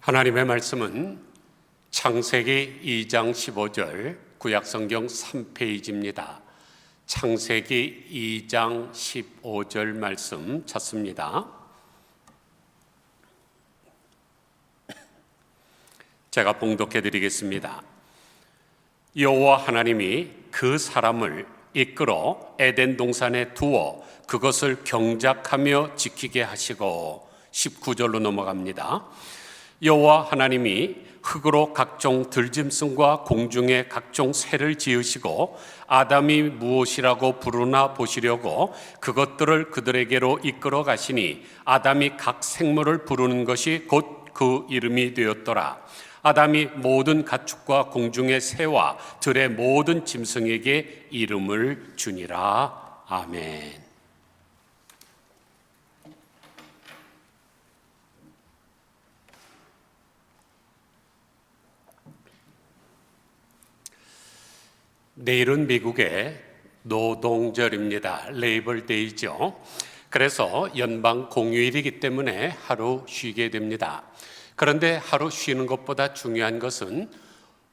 하나님의 말씀은 창세기 2장 15절 구약성경 3페이지입니다. 창세기 2장 15절 말씀 찾습니다. 제가 봉독해 드리겠습니다. 여호와 하나님이 그 사람을 이끌어 에덴 동산에 두어 그것을 경작하며 지키게 하시고 19절로 넘어갑니다. 여호와 하나님이 흙으로 각종 들짐승과 공중의 각종 새를 지으시고 아담이 무엇이라고 부르나 보시려고 그것들을 그들에게로 이끌어 가시니 아담이 각 생물을 부르는 것이 곧 그 이름이 되었더라. 아담이 모든 가축과 공중의 새와 들의 모든 짐승에게 이름을 주니라. 아멘. 내일은 미국의 노동절입니다. 레이벌데이죠. 그래서 연방 공휴일이기 때문에 하루 쉬게 됩니다. 그런데 하루 쉬는 것보다 중요한 것은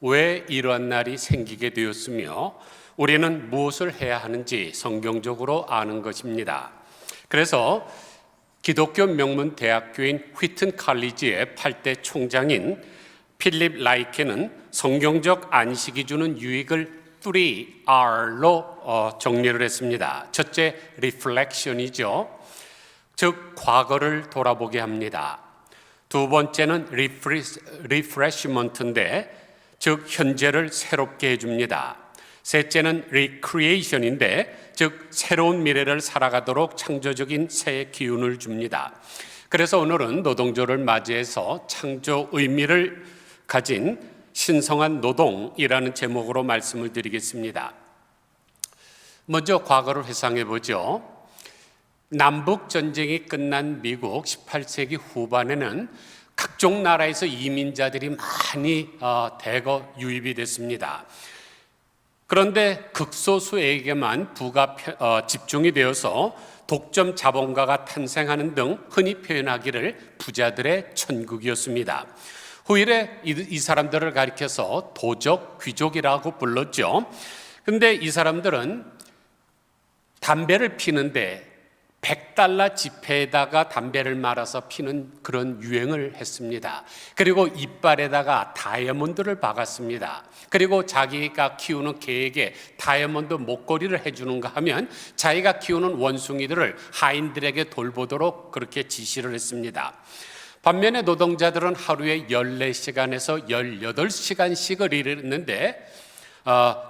왜 이러한 날이 생기게 되었으며 우리는 무엇을 해야 하는지 성경적으로 아는 것입니다. 그래서 기독교 명문 대학교인 휘튼 칼리지의 8대 총장인 필립 라이케는 성경적 안식이 주는 유익을 3R로 정리를 했습니다. 첫째, 리플렉션이죠. 즉 과거를 돌아보게 합니다. 두 번째는 리프레시먼트인데 즉 현재를 새롭게 해줍니다. 셋째는 리크리에이션인데 즉 새로운 미래를 살아가도록 창조적인 새 기운을 줍니다. 그래서 오늘은 노동절을 맞이해서 창조 의미를 가진 신성한 노동이라는 제목으로 말씀을 드리겠습니다. 먼저 과거를 회상해 보죠. 남북 전쟁이 끝난 미국 18세기 후반에는 각종 나라에서 이민자들이 많이 대거 유입이 됐습니다. 그런데 극소수에게만 부가 집중이 되어서 독점 자본가가 탄생하는 등 흔히 표현하기를 부자들의 천국이었습니다. 후일에 이 사람들을 가리켜서 도적, 귀족이라고 불렀죠. 근데 이 사람들은 담배를 피는데 $100 지폐에다가 담배를 말아서 피는 그런 유행을 했습니다. 그리고 이빨에다가 다이아몬드를 박았습니다. 그리고 자기가 키우는 개에게 다이아몬드 목걸이를 해주는가 하면 자기가 키우는 원숭이들을 하인들에게 돌보도록 그렇게 지시를 했습니다. 반면에 노동자들은 하루에 14시간에서 18시간씩을 일했는데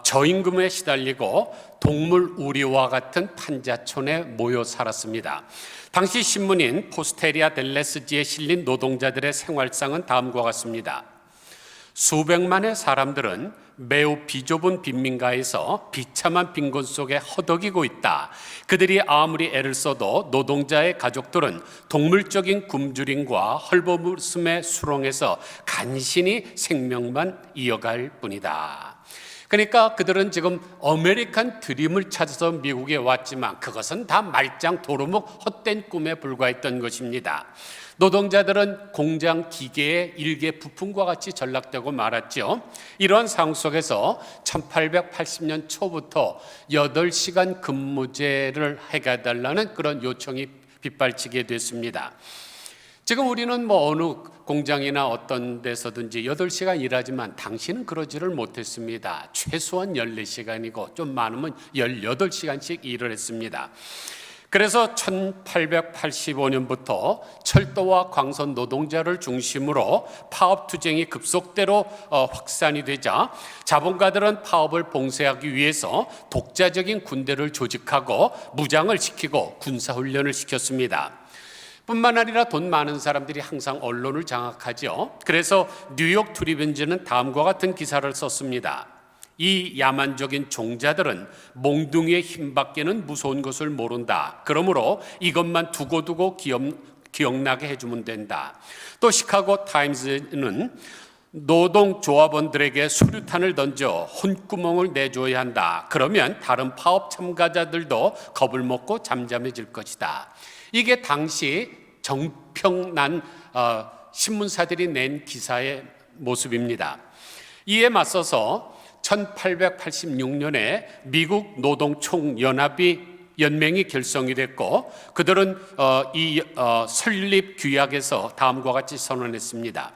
저임금에 시달리고 동물 우리와 같은 판자촌에 모여 살았습니다. 당시 신문인 포스테리아 델레스지에 실린 노동자들의 생활상은 다음과 같습니다. 수백만의 사람들은 매우 비좁은 빈민가에서 비참한 빈곤 속에 허덕이고 있다. 그들이 아무리 애를 써도 노동자의 가족들은 동물적인 굶주림과 헐벗음의 수렁에서 간신히 생명만 이어갈 뿐이다. 그러니까 그들은 지금 아메리칸 드림을 찾아서 미국에 왔지만 그것은 다 말짱 도루묵 헛된 꿈에 불과했던 것입니다. 노동자들은 공장 기계의 일개 부품과 같이 전락되고 말았죠. 이러한 상황 속에서 1880년 초부터 8시간 근무제를 해달라는 그런 요청이 빗발치게 됐습니다. 지금 우리는 어느 공장이나 어떤 데서든지 8시간 일하지만 당시는 그러지를 못했습니다. 최소한 14시간이고 좀 많으면 18시간씩 일을 했습니다. 그래서 1885년부터 철도와 광선 노동자를 중심으로 파업 투쟁이 급속대로 확산이 되자 자본가들은 파업을 봉쇄하기 위해서 독자적인 군대를 조직하고 무장을 시키고 군사훈련을 시켰습니다. 뿐만 아니라 돈 많은 사람들이 항상 언론을 장악하죠. 그래서 뉴욕 트리뷴지는 다음과 같은 기사를 썼습니다. 이 야만적인 종자들은 몽둥이의 힘밖에는 무서운 것을 모른다. 그러므로 이것만 두고두고 기억나게 해주면 된다. 또 시카고 타임즈는 노동조합원들에게 수류탄을 던져 혼구멍을 내줘야 한다. 그러면 다른 파업 참가자들도 겁을 먹고 잠잠해질 것이다. 이게 당시 정평난 신문사들이 낸 기사의 모습입니다. 이에 맞서서 1886년에 미국 노동총연합이 결성이 됐고, 그들은 이 설립 규약에서 다음과 같이 선언했습니다.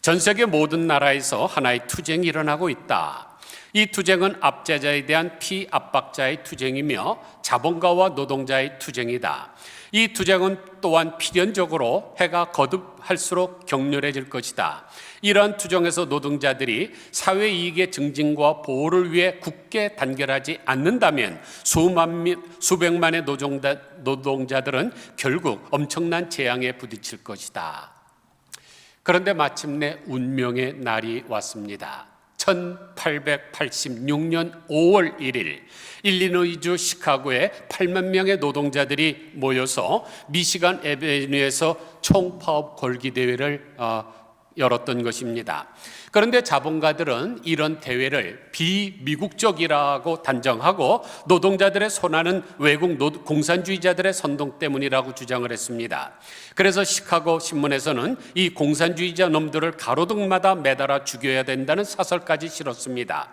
전 세계 모든 나라에서 하나의 투쟁이 일어나고 있다. 이 투쟁은 압제자에 대한 피압박자의 투쟁이며 자본가와 노동자의 투쟁이다. 이 투쟁은 또한 필연적으로 해가 거듭할수록 격렬해질 것이다. 이러한 투쟁에서 노동자들이 사회 이익의 증진과 보호를 위해 굳게 단결하지 않는다면 수백만의 노동자들은 결국 엄청난 재앙에 부딪힐 것이다. 그런데 마침내 운명의 날이 왔습니다. 1886년 5월 1일 일리노이주 시카고에 8만 명의 노동자들이 모여서 미시간 애베뉴에서 총파업 걸기 대회를 열었던 것입니다. 그런데 자본가들은 이런 대회를 비미국적이라고 단정하고 노동자들의 손아는 외국 공산주의자들의 선동 때문이라고 주장을 했습니다. 그래서 시카고 신문에서는 이 공산주의자 놈들을 가로등마다 매달아 죽여야 된다는 사설까지 실었습니다.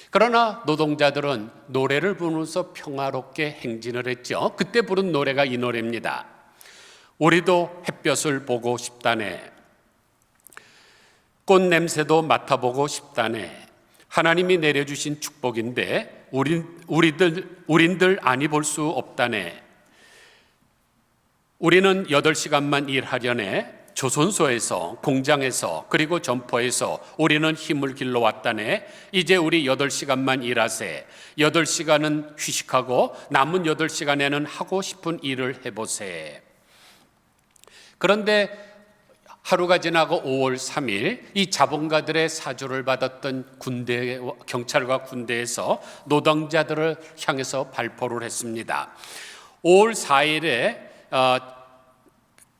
그러나 노동자들은 노래를 부르면서 평화롭게 행진을 했죠. 그때 부른 노래가 이 노래입니다. 우리도 햇볕을 보고 싶다네. 꽃 냄새도 맡아보고 싶다네. 하나님이 내려주신 축복인데 우린들 아니 볼 수 없다네. 우리는 8시간만 일하려네. 조선소에서, 공장에서, 그리고 점포에서 우리는 힘을 길러왔다네. 이제 우리 8시간만 일하세. 8시간은 휴식하고 남은 8시간에는 하고 싶은 일을 해보세. 그런데 하루가 지나고 5월 3일 이 자본가들의 사주를 받았던 경찰과 군대에서 노동자들을 향해서 발포를 했습니다. 5월 4일에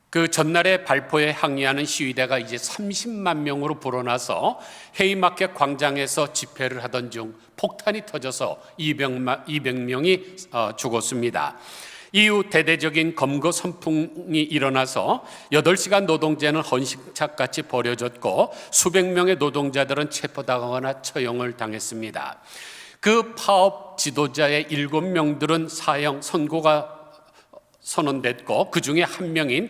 그 전날에 발포에 항의하는 시위대가 이제 30만 명으로 불어나서 헤이마켓 광장에서 집회를 하던 중 폭탄이 터져서 200명이 죽었습니다. 이후 대대적인 검거 선풍이 일어나서 8시간 노동제는 헌신착같이 버려졌고 수백 명의 노동자들은 체포당하거나 처형을 당했습니다. 그 파업 지도자의 7명들은 사형 선고가 선언됐고 그 중에 한 명인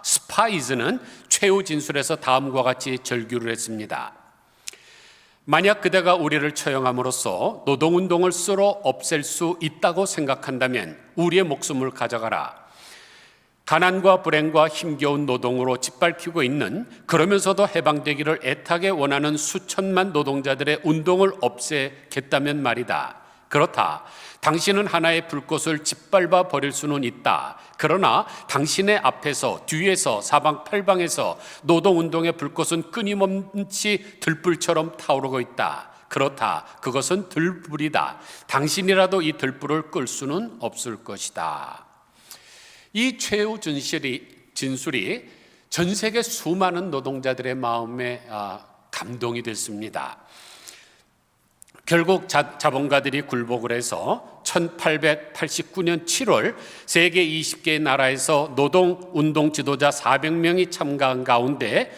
스파이즈는 최후 진술에서 다음과 같이 절규를 했습니다. 만약 그대가 우리를 처형함으로써 노동운동을 쓸어 없앨 수 있다고 생각한다면 우리의 목숨을 가져가라. 가난과 불행과 힘겨운 노동으로 짓밟히고 있는, 그러면서도 해방되기를 애타게 원하는 수천만 노동자들의 운동을 없애겠다면 말이다. 그렇다. 당신은 하나의 불꽃을 짓밟아 버릴 수는 있다. 그러나 당신의 앞에서, 뒤에서, 사방팔방에서 노동운동의 불꽃은 끊임없이 들불처럼 타오르고 있다. 그렇다. 그것은 들불이다. 당신이라도 이 들불을 끌 수는 없을 것이다. 이 최후 진술이 전 세계 수많은 노동자들의 마음에 감동이 됐습니다. 결국 자본가들이 굴복을 해서 1889년 7월 세계 20개의 나라에서 노동운동 지도자 400명이 참가한 가운데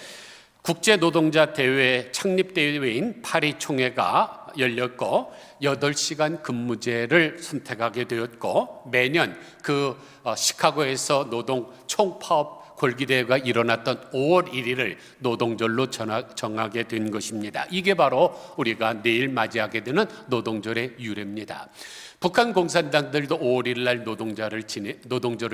국제노동자 대회 창립대회인 파리 총회가 열렸고 8시간 근무제를 선택하게 되었고, 매년 그 시카고에서 노동 총파업 골기대회가 일어났던 5월 1일을 노동절로 정하게 된 것입니다. 이게 바로 우리가 내일 맞이하게 되는 노동절의 유래입니다. 북한 공산당들도 5월 1일 날 노동절을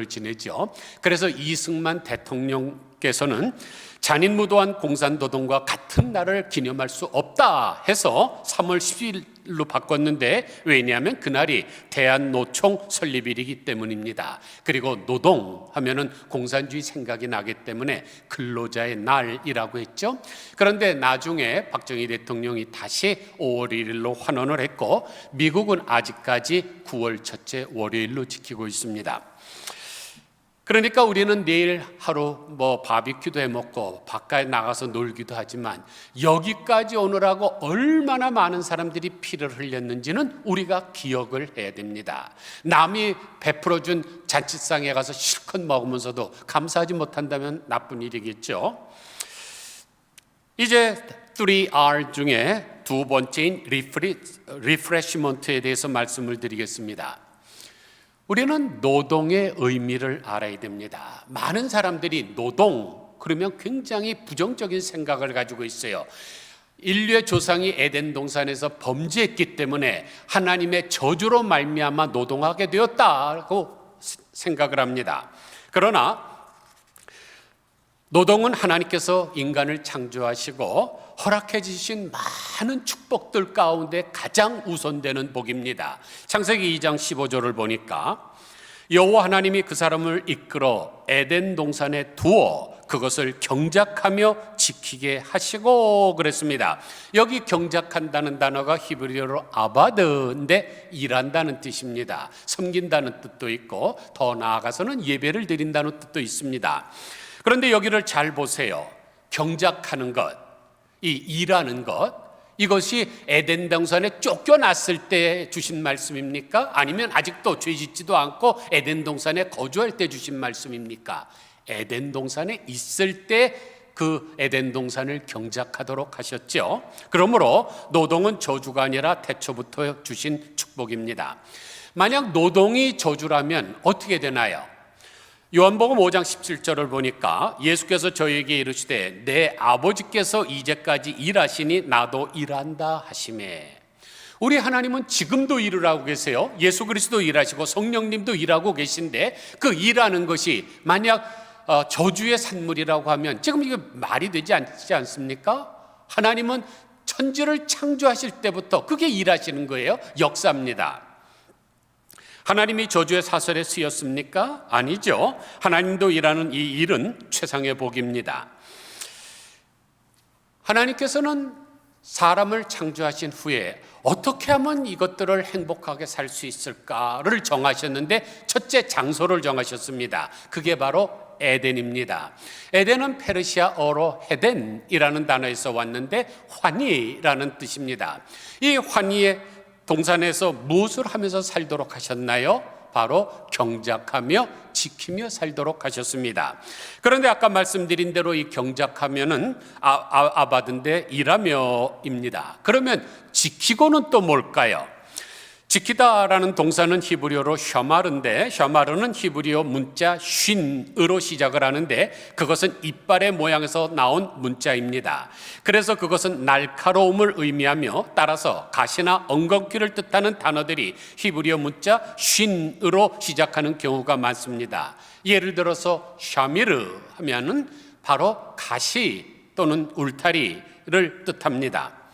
지내죠. 그래서 이승만 대통령께서는 잔인무도한 공산노동과 같은 날을 기념할 수 없다 해서 3월 10일로 바꿨는데, 왜냐하면 그날이 대한노총 설립일이기 때문입니다. 그리고 노동 하면은 공산주의 생각이 나기 때문에 근로자의 날이라고 했죠. 그런데 나중에 박정희 대통령이 다시 5월 1일로 환원을 했고, 미국은 아직까지 9월 첫째 월요일로 지키고 있습니다. 그러니까 우리는 내일 하루 바비큐도 해 먹고 바깥에 나가서 놀기도 하지만 여기까지 오느라고 얼마나 많은 사람들이 피를 흘렸는지는 우리가 기억을 해야 됩니다. 남이 베풀어준 잔치상에 가서 실컷 먹으면서도 감사하지 못한다면 나쁜 일이겠죠. 이제 3R 중에 두 번째인 리프레시먼트에 대해서 말씀을 드리겠습니다. 우리는 노동의 의미를 알아야 됩니다. 많은 사람들이 노동 그러면 굉장히 부정적인 생각을 가지고 있어요. 인류의 조상이 에덴 동산에서 범죄했기 때문에 하나님의 저주로 말미암아 노동하게 되었다고 생각을 합니다. 그러나 노동은 하나님께서 인간을 창조하시고 허락해 주신 많은 축복들 가운데 가장 우선되는 복입니다. 창세기 2장 15절을 보니까 여호와 하나님이 그 사람을 이끌어 에덴 동산에 두어 그것을 경작하며 지키게 하시고 그랬습니다. 여기 경작한다는 단어가 히브리어로 아바드인데 일한다는 뜻입니다. 섬긴다는 뜻도 있고 더 나아가서는 예배를 드린다는 뜻도 있습니다. 그런데 여기를 잘 보세요. 경작하는 것, 이 일하는 것, 이것이 에덴 동산에 쫓겨났을 때 주신 말씀입니까? 아니면 아직도 죄 짓지도 않고 에덴 동산에 거주할 때 주신 말씀입니까? 에덴 동산에 있을 때 그 에덴 동산을 경작하도록 하셨죠. 그러므로 노동은 저주가 아니라 태초부터 주신 축복입니다. 만약 노동이 저주라면 어떻게 되나요? 요한복음 5장 17절을 보니까 예수께서 저에게 이르시되 내 아버지께서 이제까지 일하시니 나도 일한다 하시매. 우리 하나님은 지금도 일을 하고 계세요. 예수 그리스도 일하시고 성령님도 일하고 계신데 그 일하는 것이 만약 저주의 산물이라고 하면 지금 이게 말이 되지 않지 않습니까? 하나님은 천지를 창조하실 때부터 그게 일하시는 거예요. 역사입니다. 하나님이 저주의 사설에 쓰였습니까? 아니죠. 하나님도 일하는 이 일은 최상의 복입니다. 하나님께서는 사람을 창조하신 후에 어떻게 하면 이것들을 행복하게 살 수 있을까를 정하셨는데 첫째 장소를 정하셨습니다. 그게 바로 에덴입니다. 에덴은 페르시아어로 헤덴이라는 단어에서 왔는데 환희라는 뜻입니다. 이 환희의 동산에서 무엇을 하면서 살도록 하셨나요? 바로 경작하며 지키며 살도록 하셨습니다. 그런데 아까 말씀드린 대로 이 경작하면은 아바드인데 일하며입니다. 그러면 지키고는 또 뭘까요? 지키다라는 동사는 히브리어로 샤마르인데 샤마르는 히브리어 문자 쉰으로 시작을 하는데 그것은 이빨의 모양에서 나온 문자입니다. 그래서 그것은 날카로움을 의미하며 따라서 가시나 엉겅퀴를 뜻하는 단어들이 히브리어 문자 쉰으로 시작하는 경우가 많습니다. 예를 들어서 샤미르 하면은 바로 가시 또는 울타리를 뜻합니다.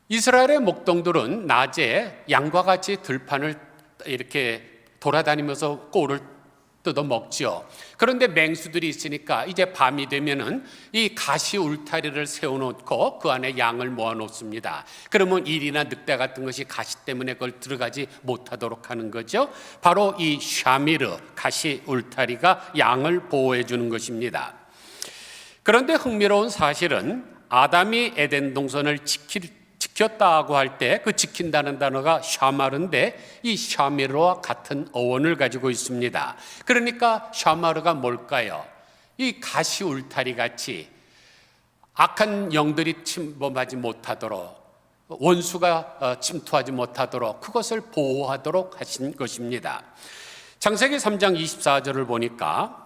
이스라엘의 목동들은 낮에 양과 같이 들판을 이렇게 돌아다니면서 꼴을 뜯어 먹죠. 그런데 맹수들이 있으니까 이제 밤이 되면은 이 가시 울타리를 세워놓고 그 안에 양을 모아놓습니다. 그러면 일이나 늑대 같은 것이 가시 때문에 그걸 들어가지 못하도록 하는 거죠. 바로 이 샤미르 가시 울타리가 양을 보호해 주는 것입니다. 그런데 흥미로운 사실은 아담이 에덴 동산을 지켰다고 할 때 그 지킨다는 단어가 샤마르인데 이 샤미르와 같은 어원을 가지고 있습니다. 그러니까 샤마르가 뭘까요? 이 가시 울타리 같이 악한 영들이 침범하지 못하도록 원수가 침투하지 못하도록 그것을 보호하도록 하신 것입니다. 창세기 3장 24절을 보니까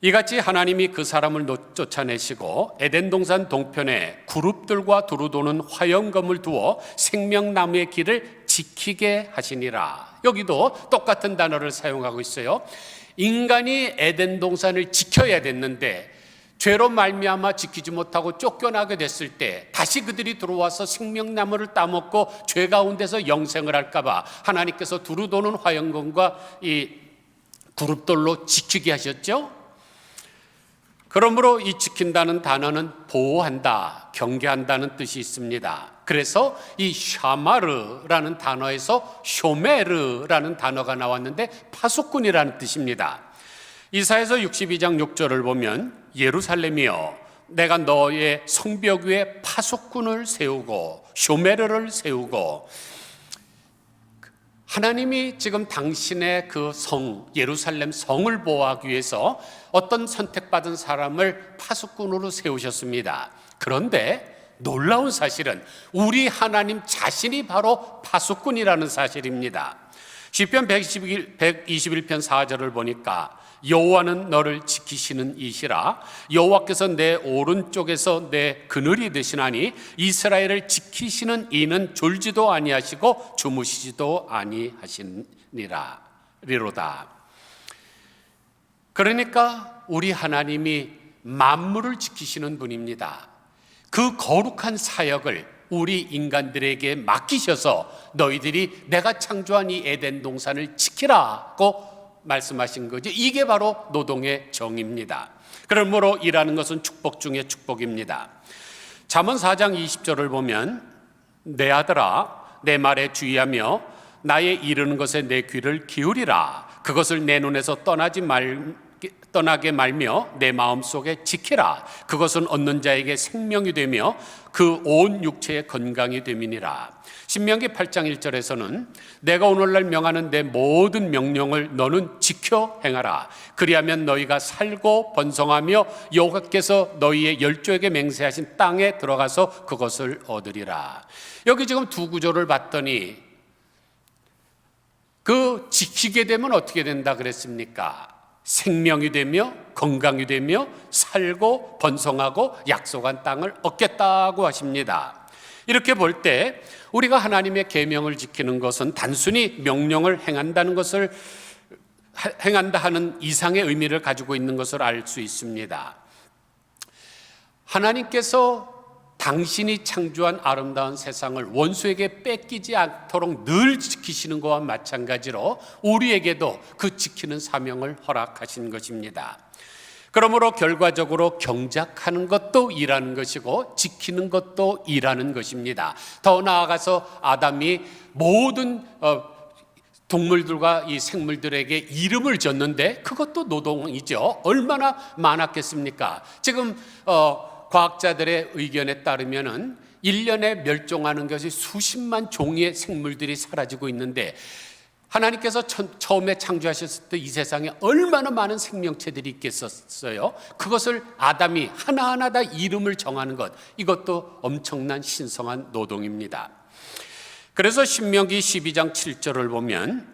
이같이 하나님이 그 사람을 쫓아내시고 에덴 동산 동편에 그룹들과 두루 도는 화영검을 두어 생명나무의 길을 지키게 하시니라. 여기도 똑같은 단어를 사용하고 있어요. 인간이 에덴 동산을 지켜야 됐는데 죄로 말미암아 지키지 못하고 쫓겨나게 됐을 때 다시 그들이 들어와서 생명나무를 따먹고 죄 가운데서 영생을 할까봐 하나님께서 두루 도는 화영검과 이 그룹들로 지키게 하셨죠. 그러므로 이 지킨다는 단어는 보호한다, 경계한다는 뜻이 있습니다. 그래서 이 샤마르라는 단어에서 쇼메르라는 단어가 나왔는데 파수꾼이라는 뜻입니다. 이사야서 62장 6절을 보면 예루살렘이여 내가 너의 성벽 위에 파수꾼을 세우고 쇼메르를 세우고, 하나님이 지금 당신의 그 성, 예루살렘 성을 보호하기 위해서 어떤 선택받은 사람을 파수꾼으로 세우셨습니다. 그런데 놀라운 사실은 우리 하나님 자신이 바로 파수꾼이라는 사실입니다. 시편 121편 4절을 보니까 여호와는 너를 지키시는 이시라, 여호와께서 내 오른쪽에서 내 그늘이 되시나니 이스라엘을 지키시는 이는 졸지도 아니하시고 주무시지도 아니하시니라 리로다. 그러니까 우리 하나님이 만물을 지키시는 분입니다. 그 거룩한 사역을 우리 인간들에게 맡기셔서 너희들이 내가 창조한 이 에덴 동산을 지키라고 말씀하신 거죠. 이게 바로 노동의 정의입니다. 그러므로 일하는 것은 축복 중에 축복입니다. 잠언 4장 20절을 보면 내 아들아 내 말에 주의하며 나의 이르는 것에 내 귀를 기울이라. 그것을 내 눈에서 떠나게 말며 내 마음속에 지키라. 그것은 얻는 자에게 생명이 되며 그 온 육체의 건강이 됨이니라. 신명기 8장 1절에서는 내가 오늘날 명하는 내 모든 명령을 너는 지켜 행하라. 그리하면 너희가 살고 번성하며 여호와께서 너희의 열조에게 맹세하신 땅에 들어가서 그것을 얻으리라. 여기 지금 두 구절을 봤더니 그 지키게 되면 어떻게 된다 그랬습니까? 생명이 되며 건강이 되며 살고 번성하고 약속한 땅을 얻겠다고 하십니다. 이렇게 볼 때 우리가 하나님의 계명을 지키는 것은 단순히 명령을 행한다 하는 이상의 의미를 가지고 있는 것을 알 수 있습니다. 하나님께서 당신이 창조한 아름다운 세상을 원수에게 뺏기지 않도록 늘 지키시는 것과 마찬가지로 우리에게도 그 지키는 사명을 허락하신 것입니다. 그러므로 결과적으로 경작하는 것도 일하는 것이고 지키는 것도 일하는 것입니다. 더 나아가서 아담이 모든 동물들과 이 생물들에게 이름을 줬는데 그것도 노동이죠. 얼마나 많았겠습니까? 지금 과학자들의 의견에 따르면은 1년에 멸종하는 것이 수십만 종의 생물들이 사라지고 있는데 하나님께서 처음에 창조하셨을 때 이 세상에 얼마나 많은 생명체들이 있겠었어요. 그것을 아담이 하나하나 다 이름을 정하는 것, 이것도 엄청난 신성한 노동입니다. 그래서 신명기 12장 7절을 보면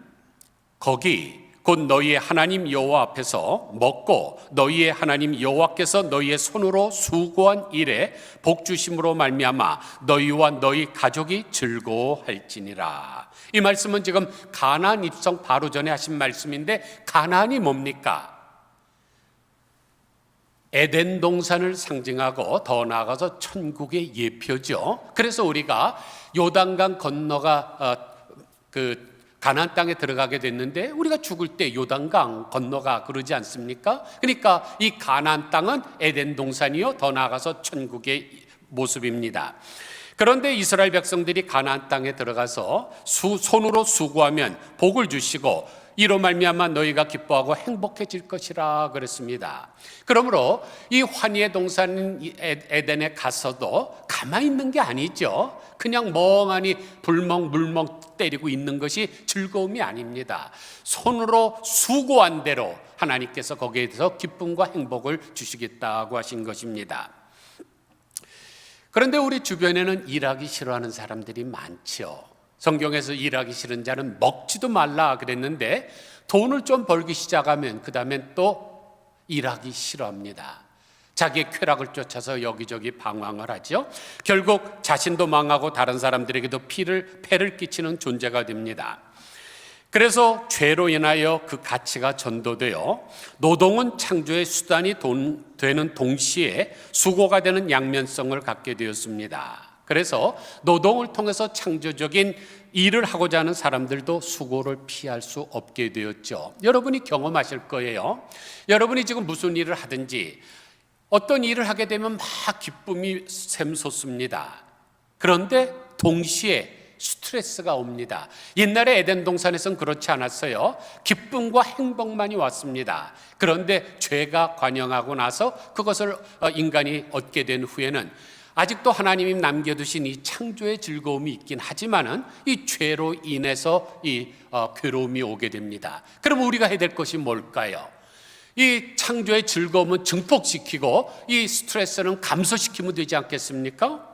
거기 곧 너희의 하나님 여호와 앞에서 먹고 너희의 하나님 여호와께서 너희의 손으로 수고한 일에 복 주심으로 말미암아 너희와 너희 가족이 즐거워할지니라. 이 말씀은 지금 가나안 입성 바로 전에 하신 말씀인데 가나안이 뭡니까? 에덴 동산을 상징하고 더 나아가서 천국의 예표죠. 그래서 우리가 요단강 건너가 가나안 땅에 들어가게 됐는데 우리가 죽을 때 요단강 건너가 그러지 않습니까? 그러니까 이 가나안 땅은 에덴 동산이요 더 나아가서 천국의 모습입니다. 그런데 이스라엘 백성들이 가나안 땅에 들어가서 손으로 수고하면 복을 주시고 이로 말미암아 너희가 기뻐하고 행복해질 것이라 그랬습니다. 그러므로 이 환희의 동산인 에덴에 가서도 가만히 있는 게 아니죠. 그냥 멍하니 불멍 때리고 있는 것이 즐거움이 아닙니다. 손으로 수고한 대로 하나님께서 거기에 대해서 기쁨과 행복을 주시겠다고 하신 것입니다. 그런데 우리 주변에는 일하기 싫어하는 사람들이 많죠. 성경에서 일하기 싫은 자는 먹지도 말라 그랬는데 돈을 좀 벌기 시작하면 그 다음엔 또 일하기 싫어합니다. 자기의 쾌락을 쫓아서 여기저기 방황을 하죠. 결국 자신도 망하고 다른 사람들에게도 폐를 끼치는 존재가 됩니다. 그래서 죄로 인하여 그 가치가 전도되어 노동은 창조의 수단이 되는 동시에 수고가 되는 양면성을 갖게 되었습니다. 그래서 노동을 통해서 창조적인 일을 하고자 하는 사람들도 수고를 피할 수 없게 되었죠. 여러분이 경험하실 거예요. 여러분이 지금 무슨 일을 하든지 어떤 일을 하게 되면 막 기쁨이 샘솟습니다. 그런데 동시에 스트레스가 옵니다. 옛날에 에덴 동산에선 그렇지 않았어요. 기쁨과 행복만이 왔습니다. 그런데 죄가 관영하고 나서 그것을 인간이 얻게 된 후에는 아직도 하나님이 남겨두신 이 창조의 즐거움이 있긴 하지만은 이 죄로 인해서 이 괴로움이 오게 됩니다. 그럼 우리가 해야 될 것이 뭘까요? 이 창조의 즐거움은 증폭시키고 이 스트레스는 감소시키면 되지 않겠습니까?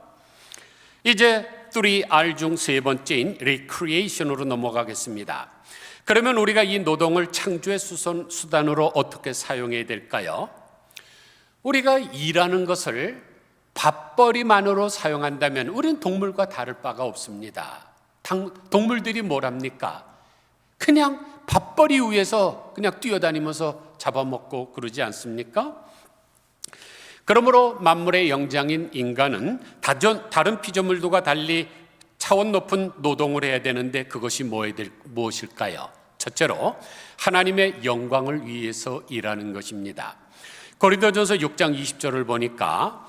이제 3R 중 세 번째인 recreation으로 넘어가겠습니다. 그러면 우리가 이 노동을 창조의 수단으로 어떻게 사용해야 될까요? 우리가 일하는 것을 밥벌이만으로 사용한다면 우리는 동물과 다를 바가 없습니다. 동물들이 뭘 합니까? 그냥 밥벌이 위해서 그냥 뛰어다니면서 잡아먹고 그러지 않습니까? 그러므로 만물의 영장인 인간은 다른 피조물들과 달리 차원 높은 노동을 해야 되는데 그것이 무엇일까요? 첫째로 하나님의 영광을 위해서 일하는 것입니다. 고린도전서 6장 20절을 보니까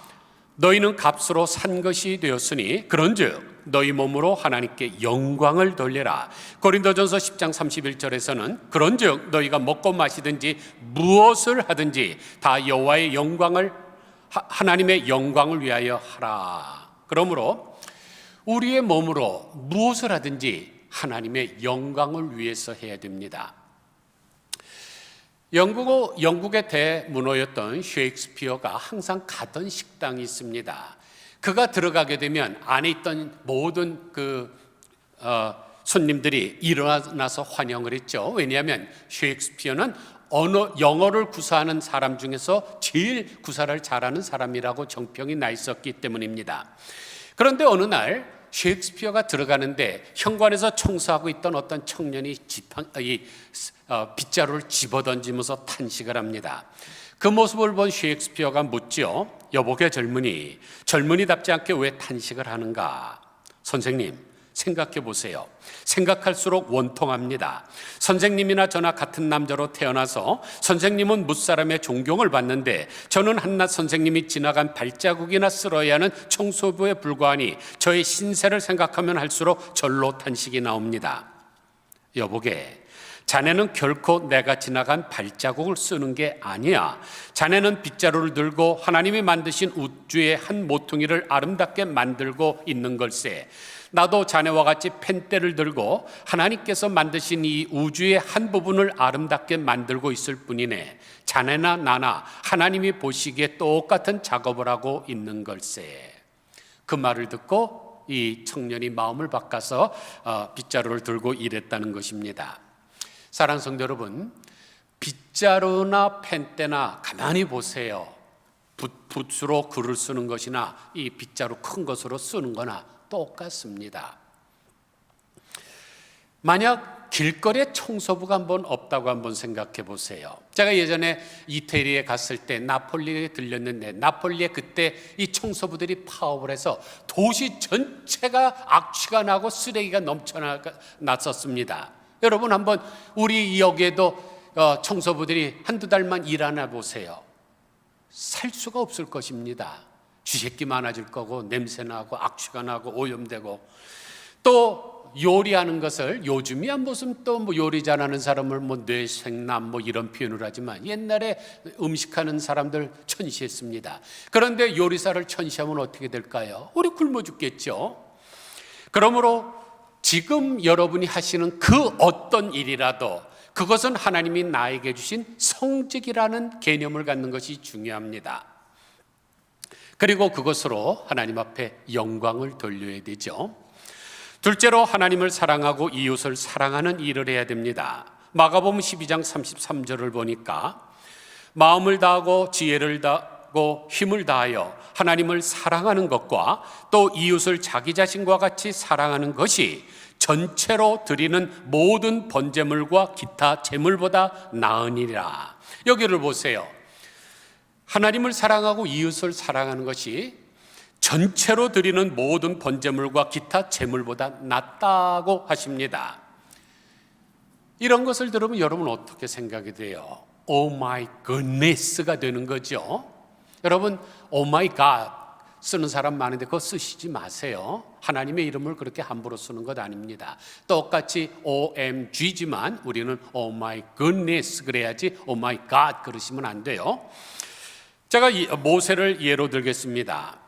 너희는 값으로 산 것이 되었으니 그런즉 너희 몸으로 하나님께 영광을 돌려라. 고린도전서 10장 31절에서는 그런즉 너희가 먹고 마시든지 무엇을 하든지 다 여호와의 영광을 하나님의 영광을 위하여 하라. 그러므로 우리의 몸으로 무엇을 하든지 하나님의 영광을 위해서 해야 됩니다. 영국의 대문호였던 셰익스피어가 항상 가던 식당이 있습니다. 그가 들어가게 되면 안에 있던 모든 손님들이 일어나서 환영을 했죠. 왜냐하면 셰익스피어는 영어를 구사하는 사람 중에서 제일 구사를 잘하는 사람이라고 정평이 나 있었기 때문입니다. 그런데 어느 날 셰익스피어가 들어가는데 현관에서 청소하고 있던 어떤 청년이 빗자루를 집어던지면서 탄식을 합니다. 그 모습을 본 셰익스피어가 묻죠. 여보게 젊은이답지 않게 왜 탄식을 하는가? 선생님, 생각해 보세요. 생각할수록 원통합니다. 선생님이나 저나 같은 남자로 태어나서 선생님은 무사람의 존경을 받는데 저는 한낱 선생님이 지나간 발자국이나 쓸어야 하는 청소부에 불과하니 저의 신세를 생각하면 할수록 절로 탄식이 나옵니다. 여보게, 자네는 결코 내가 지나간 발자국을 쓰는 게 아니야. 자네는 빗자루를 들고 하나님이 만드신 우주의 한 모퉁이를 아름답게 만들고 있는 걸세. 나도 자네와 같이 펜대를 들고 하나님께서 만드신 이 우주의 한 부분을 아름답게 만들고 있을 뿐이네. 자네나 나나 하나님이 보시기에 똑같은 작업을 하고 있는 걸세. 그 말을 듣고 이 청년이 마음을 바꿔서 빗자루를 들고 일했다는 것입니다. 사랑하는 성도 여러분, 빗자루나 펜대나 가만히 보세요. 붓으로 글을 쓰는 것이나 이 빗자루 큰 것으로 쓰는 거나 똑같습니다. 만약 길거리에 청소부가 한번 없다고 한번 생각해 보세요. 제가 예전에 이태리에 갔을 때 나폴리에 들렸는데 나폴리에 그때 이 청소부들이 파업을 해서 도시 전체가 악취가 나고 쓰레기가 넘쳐났었습니다. 여러분 한번 우리 역에도 청소부들이 한두 달만 일하나 보세요. 살 수가 없을 것입니다. 쥐새끼 많아질 거고 냄새나고 악취가 나고 오염되고 또 요리하는 것을 요즘이야 무슨 또 뭐 요리 잘하는 사람을 뭐 뇌생남 뭐 이런 표현을 하지만 옛날에 음식하는 사람들 천시했습니다. 그런데 요리사를 천시하면 어떻게 될까요? 우리 굶어 죽겠죠. 그러므로 지금 여러분이 하시는 그 어떤 일이라도 그것은 하나님이 나에게 주신 성직이라는 개념을 갖는 것이 중요합니다. 그리고 그것으로 하나님 앞에 영광을 돌려야 되죠. 둘째로 하나님을 사랑하고 이웃을 사랑하는 일을 해야 됩니다. 마가복음 12장 33절을 보니까 마음을 다하고 지혜를 다하고 힘을 다하여 하나님을 사랑하는 것과 또 이웃을 자기 자신과 같이 사랑하는 것이 전체로 드리는 모든 번제물과 기타 제물보다 나으니라. 여기를 보세요. 하나님을 사랑하고 이웃을 사랑하는 것이 전체로 드리는 모든 번제물과 기타 제물보다 낫다고 하십니다. 이런 것을 들으면 여러분 어떻게 생각이 돼요? 오 마이 굿네스가 되는 거죠. 여러분 오 마이 갓 쓰는 사람 많은데 그거 쓰시지 마세요. 하나님의 이름을 그렇게 함부로 쓰는 것 아닙니다. 똑같이 OMG지만 우리는 Oh my goodness 그래야지 Oh my God 그러시면 안 돼요. 제가 모세를 예로 들겠습니다.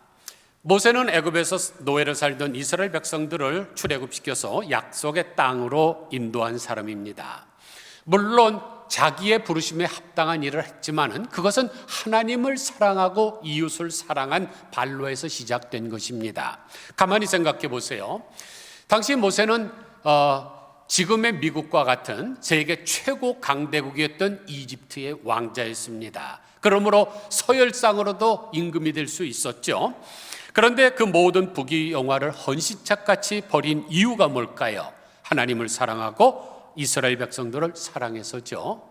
모세는 애굽에서 노예로 살던 이스라엘 백성들을 출애굽시켜서 약속의 땅으로 인도한 사람입니다. 물론 자기의 부르심에 합당한 일을 했지만은 그것은 하나님을 사랑하고 이웃을 사랑한 발로에서 시작된 것입니다. 가만히 생각해 보세요. 당시 모세는 지금의 미국과 같은 세계 최고 강대국이었던 이집트의 왕자였습니다. 그러므로 서열상으로도 임금이 될 수 있었죠. 그런데 그 모든 부귀영화를 헌시착같이 버린 이유가 뭘까요? 하나님을 사랑하고 이스라엘 백성들을 사랑해서죠.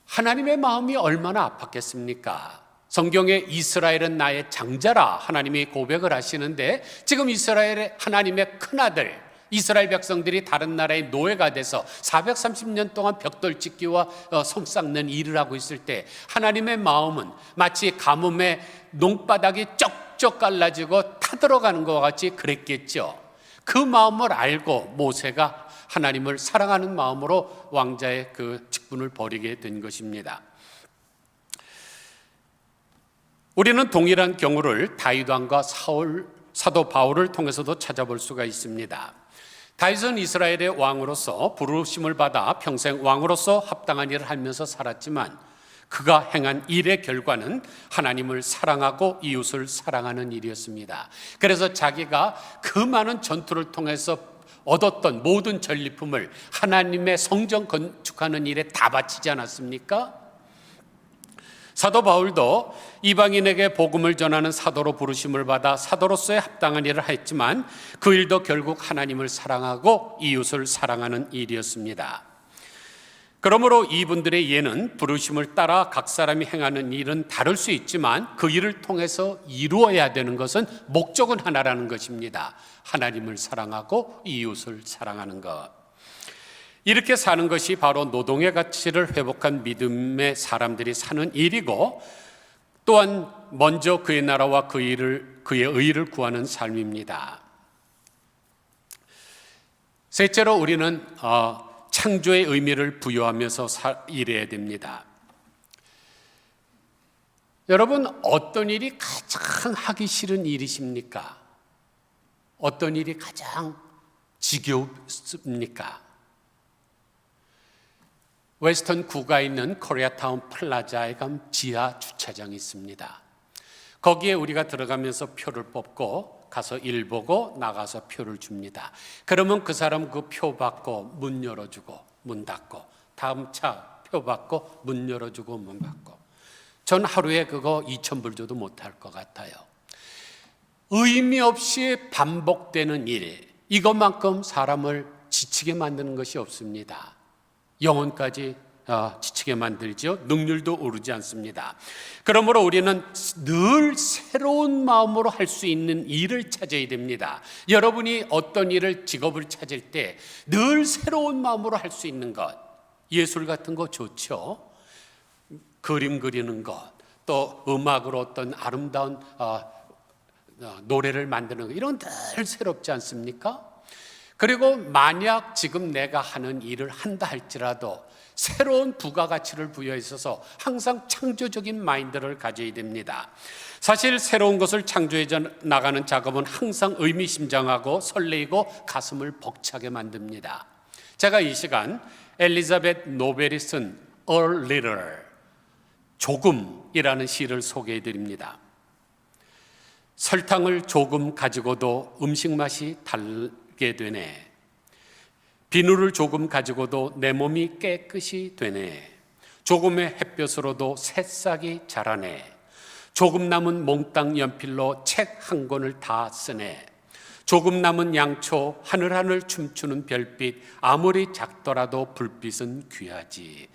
하나님의 마음이 얼마나 아팠겠습니까? 성경에 이스라엘은 나의 장자라 하나님이 고백을 하시는데 지금 이스라엘의 하나님의 큰아들 이스라엘 백성들이 다른 나라의 노예가 돼서 430년 동안 벽돌 찢기와 성 쌓는 일을 하고 있을 때 하나님의 마음은 마치 가뭄에 농바닥이 쩍쩍 갈라지고 타들어가는 것과 같이 그랬겠죠. 그 마음을 알고 모세가 하나님을 사랑하는 마음으로 왕자의 그 직분을 벌이게 된 것입니다. 우리는 동일한 경우를 다윗 왕과 사도 바울을 통해서도 찾아볼 수가 있습니다. 다윗은 이스라엘의 왕으로서 부르심을 받아 평생 왕으로서 합당한 일을 하면서 살았지만 그가 행한 일의 결과는 하나님을 사랑하고 이웃을 사랑하는 일이었습니다. 그래서 자기가 그 많은 전투를 통해서 얻었던 모든 전리품을 하나님의 성전 건축하는 일에 다 바치지 않았습니까? 사도 바울도 이방인에게 복음을 전하는 사도로 부르심을 받아 사도로서의 합당한 일을 했지만 그 일도 결국 하나님을 사랑하고 이웃을 사랑하는 일이었습니다. 그러므로 이분들의 예는 부르심을 따라 각 사람이 행하는 일은 다를 수 있지만 그 일을 통해서 이루어야 되는 것은 목적은 하나라는 것입니다. 하나님을 사랑하고 이웃을 사랑하는 것. 이렇게 사는 것이 바로 노동의 가치를 회복한 믿음의 사람들이 사는 일이고 또한 먼저 그의 나라와 그의 의를 구하는 삶입니다. 셋째로 우리는 창조의 의미를 부여하면서 일해야 됩니다. 여러분, 어떤 일이 가장 하기 싫은 일이십니까? 어떤 일이 가장 지겹습니까? 웨스턴 구가 있는 코리아타운 플라자에 가면 지하 주차장이 있습니다. 거기에 우리가 들어가면서 표를 뽑고 가서 일 보고 나가서 표를 줍니다. 그러면 그 사람 그 표 받고 문 열어주고 문 닫고 다음 차 표 받고 문 열어주고 문 닫고 전 하루에 그거 2,000불 줘도 못할 것 같아요. 의미 없이 반복되는 일, 이것만큼 사람을 지치게 만드는 것이 없습니다. 영혼까지 지치게 만들죠. 능률도 오르지 않습니다. 그러므로 우리는 늘 새로운 마음으로 할 수 있는 일을 찾아야 됩니다. 여러분이 어떤 일을 직업을 찾을 때 늘 새로운 마음으로 할 수 있는 것, 예술 같은 거 좋죠. 그림 그리는 것, 또 음악으로 어떤 아름다운 노래를 만드는 것, 이런 늘 새롭지 않습니까? 그리고 만약 지금 내가 하는 일을 한다 할지라도 새로운 부가가치를 부여해서 항상 창조적인 마인드를 가져야 됩니다. 사실 새로운 것을 창조해 나가는 작업은 항상 의미심장하고 설레이고 가슴을 벅차게 만듭니다. 제가 이 시간 엘리자벳 노벨이 쓴 A Little, 조금이라는 시를 소개해 드립니다. 설탕을 조금 가지고도 음식 맛이 달게 되네. 비누를 조금 가지고도 내 몸이 깨끗이 되네. 조금의 햇볕으로도 새싹이 자라네. 조금 남은 몽땅 연필로 책 한 권을 다 쓰네. 조금 남은 양초, 하늘하늘 춤추는 별빛, 아무리 작더라도 불빛은 귀하지.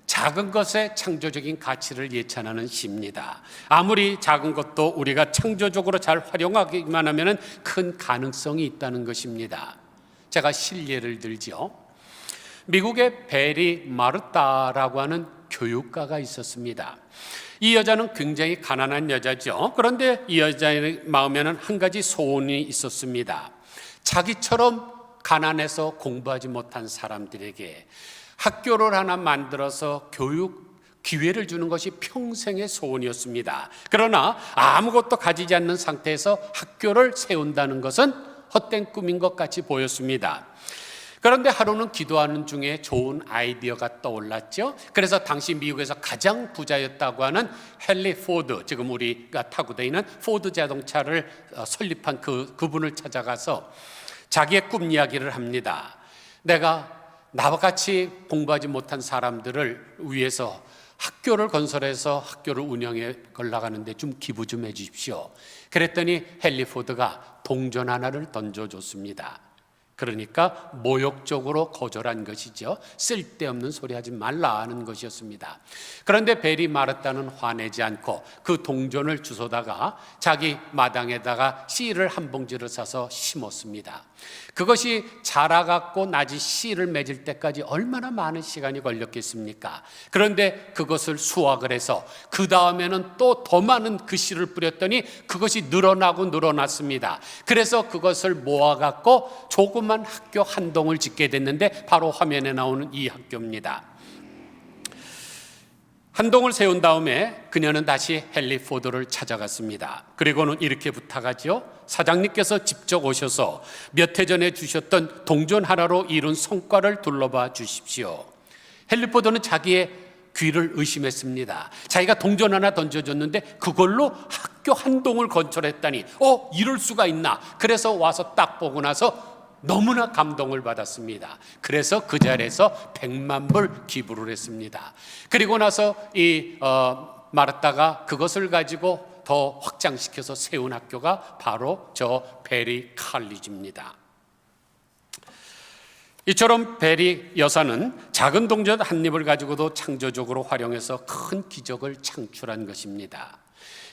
작은 것의 창조적인 가치를 예찬하는 시입니다. 아무리 작은 것도 우리가 창조적으로 잘 활용하기만 하면 큰 가능성이 있다는 것입니다. 제가 실례를 들죠. 미국의 베리 마르타라고 하는 교육가가 있었습니다. 이 여자는 굉장히 가난한 여자죠. 그런데 이 여자의 마음에는 한 가지 소원이 있었습니다. 자기처럼 가난해서 공부하지 못한 사람들에게 학교를 하나 만들어서 교육 기회를 주는 것이 평생의 소원이었습니다. 그러나 아무것도 가지지 않는 상태에서 학교를 세운다는 것은 헛된 꿈인 것 같이 보였습니다. 그런데 하루는 기도하는 중에 좋은 아이디어가 떠올랐죠. 그래서 당시 미국에서 가장 부자였다고 하는 헨리 포드, 지금 우리가 타고 다니는 포드 자동차를 설립한 그분을 찾아가서 자기의 꿈 이야기를 합니다. 내가 나와 같이 공부하지 못한 사람들을 위해서 학교를 건설해서 학교를 운영해 걸나가는데 좀 기부 좀 해 주십시오. 그랬더니 헨리 포드가 동전 하나를 던져줬습니다. 그러니까 모욕적으로 거절한 것이죠. 쓸데없는 소리 하지 말라 하는 것이었습니다. 그런데 벨이 마르다는 화내지 않고 그 동전을 주워다가 자기 마당에다가 씨를 한 봉지를 싸서 심었습니다. 그것이 자라갖고 낮이 씨를 맺을 때까지 얼마나 많은 시간이 걸렸겠습니까? 그런데 그것을 수확을 해서 그 다음에는 또 더 많은 그 씨를 뿌렸더니 그것이 늘어나고 늘어났습니다. 그래서 그것을 모아갖고 조그만 학교 한 동을 짓게 됐는데 바로 화면에 나오는 이 학교입니다. 한 동을 세운 다음에 그녀는 다시 헨리 포드를 찾아갔습니다. 그리고는 이렇게 부탁하죠. 사장님께서 직접 오셔서 몇 해 전에 주셨던 동전 하나로 이룬 성과를 둘러봐 주십시오. 헨리 포드는 자기의 귀를 의심했습니다. 자기가 동전 하나 던져줬는데 그걸로 학교 한 동을 건설했다니 이럴 수가 있나. 그래서 와서 딱 보고 나서 너무나 감동을 받았습니다. 그래서 그 자리에서 100만 불 기부를 했습니다. 그리고 나서 마르다가 그것을 가지고 더 확장시켜서 세운 학교가 바로 저 베리 칼리지입니다. 이처럼 베리 여사는 작은 동전 한 입을 가지고도 창조적으로 활용해서 큰 기적을 창출한 것입니다.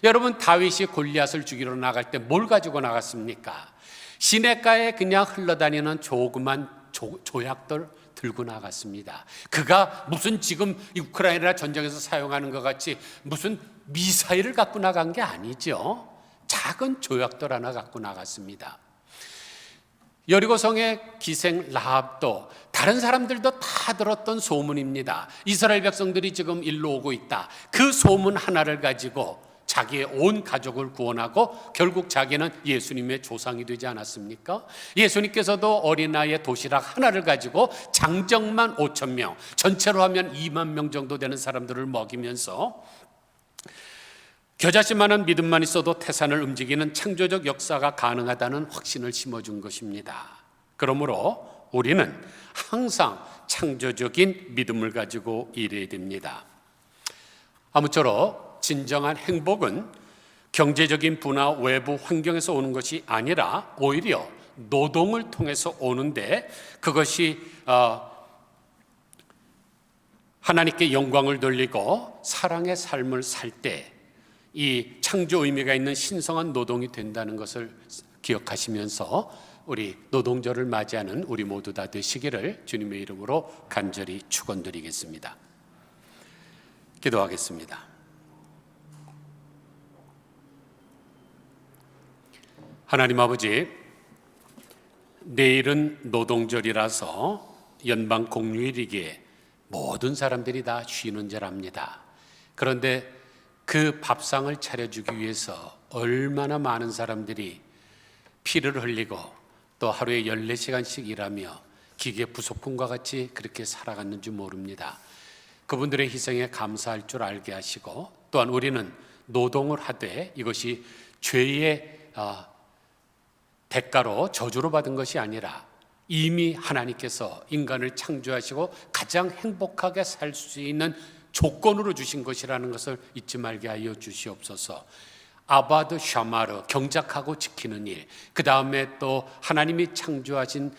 여러분, 다윗이 골리앗을 죽이러 나갈 때 뭘 가지고 나갔습니까? 시냇가에 그냥 흘러다니는 조그만 조약들 들고 나갔습니다. 그가 무슨 지금 우크라이나 전쟁에서 사용하는 것 같이 무슨 미사일을 갖고 나간 게 아니죠. 작은 조약들 하나 갖고 나갔습니다. 여리고성의 기생 라합도 다른 사람들도 다 들었던 소문입니다. 이스라엘 백성들이 지금 일로 오고 있다. 그 소문 하나를 가지고 자기의 온 가족을 구원하고 결국 자기는 예수님의 조상이 되지 않았습니까? 예수님께서도 어린아이의 도시락 하나를 가지고 장정만 5천 명, 전체로 하면 2만 명 정도 되는 사람들을 먹이면서 겨자씨만한 믿음만 있어도 태산을 움직이는 창조적 역사가 가능하다는 확신을 심어준 것입니다. 그러므로 우리는 항상 창조적인 믿음을 가지고 일해야 됩니다. 아무쪼록 진정한 행복은 경제적인 부나 외부 환경에서 오는 것이 아니라 오히려 노동을 통해서 오는데 그것이 하나님께 영광을 돌리고 사랑의 삶을 살 때 이 창조 의미가 있는 신성한 노동이 된다는 것을 기억하시면서 우리 노동절을 맞이하는 우리 모두 다 되시기를 주님의 이름으로 간절히 축원드리겠습니다. 기도하겠습니다. 하나님 아버지, 내일은 노동절이라서 연방 공휴일이기에 모든 사람들이 다 쉬는 줄 압니다. 그런데 그 밥상을 차려주기 위해서 얼마나 많은 사람들이 피를 흘리고 또 하루에 14시간씩 일하며 기계 부속품과 같이 그렇게 살아갔는지 모릅니다. 그분들의 희생에 감사할 줄 알게 하시고 또한 우리는 노동을 하되 이것이 죄의 대가로 저주로 받은 것이 아니라 이미 하나님께서 인간을 창조하시고 가장 행복하게 살 수 있는 조건으로 주신 것이라는 것을 잊지 말게 하여 주시옵소서. 아바드 샤마르, 경작하고 지키는 일, 그 다음에 또 하나님이 창조하신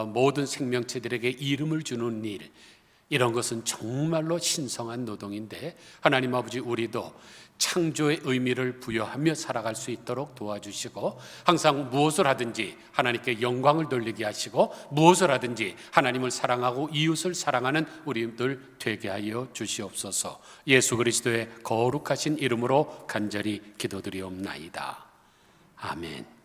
모든 생명체들에게 이름을 주는 일, 이런 것은 정말로 신성한 노동인데 하나님 아버지 우리도 창조의 의미를 부여하며 살아갈 수 있도록 도와주시고 항상 무엇을 하든지 하나님께 영광을 돌리게 하시고 무엇을 하든지 하나님을 사랑하고 이웃을 사랑하는 우리들 되게 하여 주시옵소서. 예수 그리스도의 거룩하신 이름으로 간절히 기도드리옵나이다. 아멘.